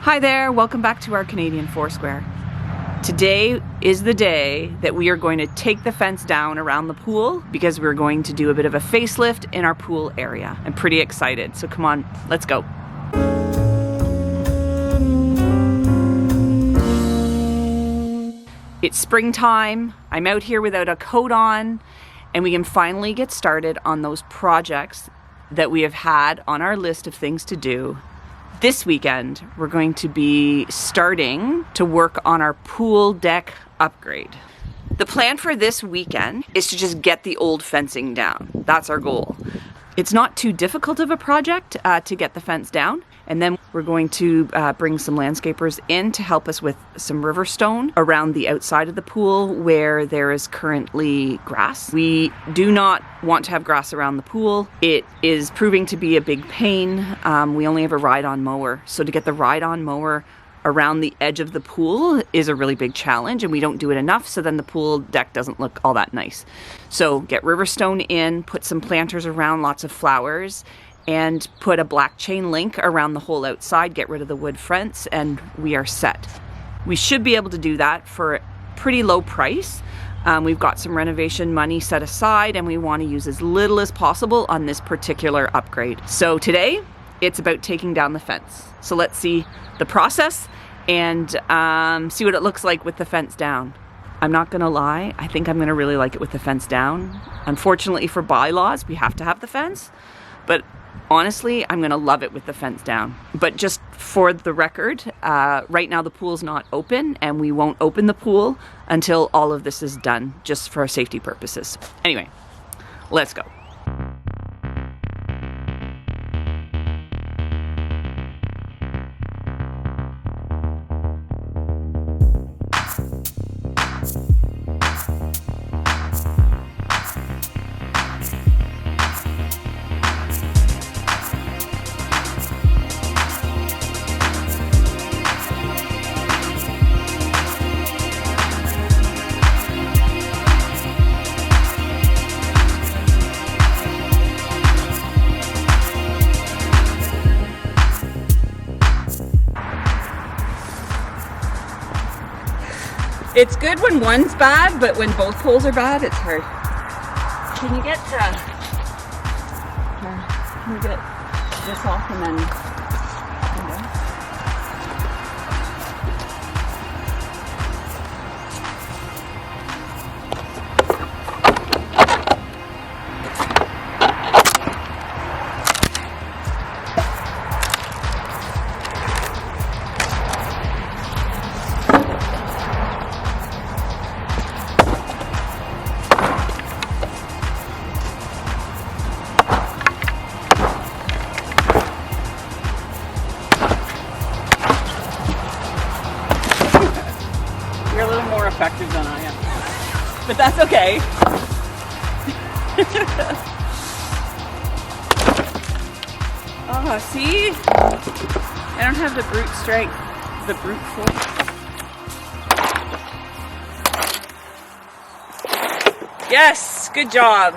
Hi there, welcome back to our Canadian Foursquare. Today is the day that we are going to take the fence down around the pool because we're going to do a bit of a facelift in our pool area. I'm pretty excited, so come on, let's go. It's springtime, I'm out here without a coat on, and we can finally get started on those projects that we have had on our list of things to do. This weekend, we're going to be starting to work on our pool deck upgrade. The plan for this weekend is to just get the old fencing down. That's our goal. It's not too difficult of a project to get the fence down. And then we're going to bring some landscapers in to help us with some river stone around the outside of the pool where there is currently grass. We do not want to have grass around the pool. It is proving to be a big pain. We only have a ride-on mower. So to get the ride-on mower around the edge of the pool is a really big challenge, and we don't do it enough, so then the pool deck doesn't look all that nice. So get river stone in, put some planters around, lots of flowers, and put a black chain link around the whole outside, get rid of the wood fronts, and we are set. We should be able to do that for a pretty low price. We've got some renovation money set aside, and we want to use as little as possible on this particular upgrade. So today, it's about taking down the fence. So let's see the process and see what it looks like with the fence down. I'm not gonna lie, I think I'm gonna really like it with the fence down. Unfortunately for bylaws, we have to have the fence, but honestly, I'm gonna love it with the fence down. But just for the record, right now the pool's not open, and we won't open the pool until all of this is done, just for safety purposes. Anyway, let's go. It's good when one's bad, but when both poles are bad, it's hard. Can you get this off and then effective than I am, but that's okay. Oh, see? I don't have the brute strength, the brute force. Yes, good job.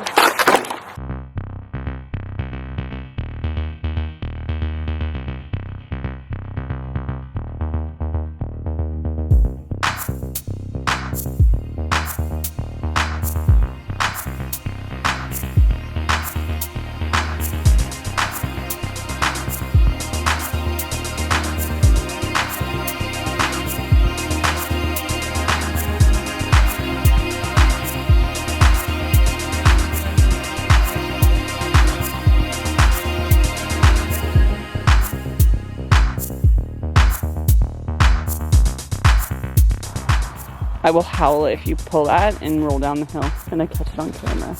I will howl if you pull that and roll down the hill. And I catch it on camera.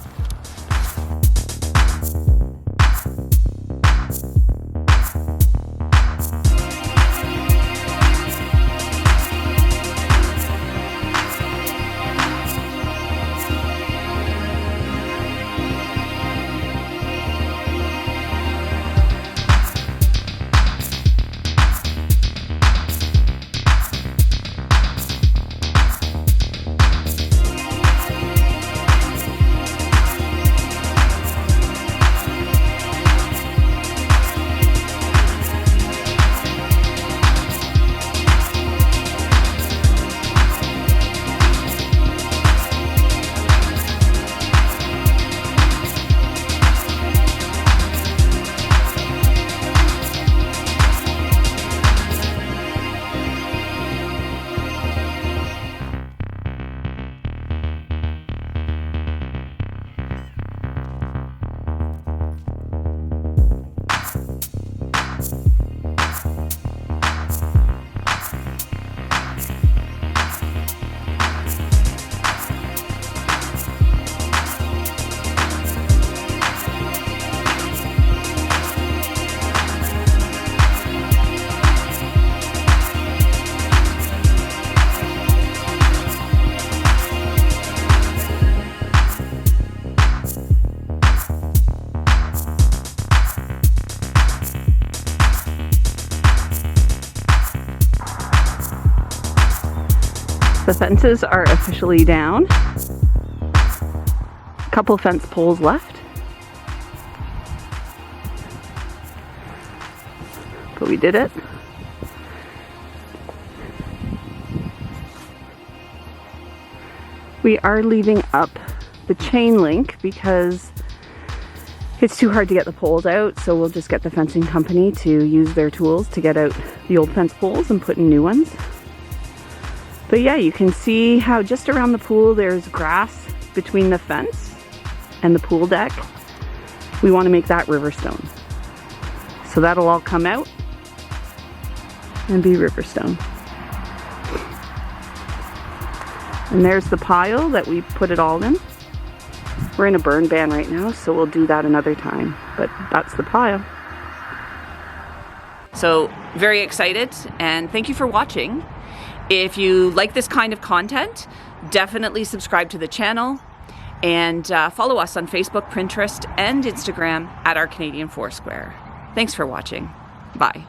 The fences are officially down. A couple fence poles left. But we did it. We are leaving up the chain link because it's too hard to get the poles out, so we'll just get the fencing company to use their tools to get out the old fence poles and put in new ones. But yeah, you can see how just around the pool there's grass between the fence and the pool deck. We want to make that river stone. So that'll all come out and be river stone. And there's the pile that we put it all in. We're in a burn ban right now, so we'll do that another time. But that's the pile. So very excited, and thank you for watching. If you like this kind of content, definitely subscribe to the channel and follow us on Facebook, Pinterest, and Instagram at Our Canadian Foursquare. Thanks for watching. Bye.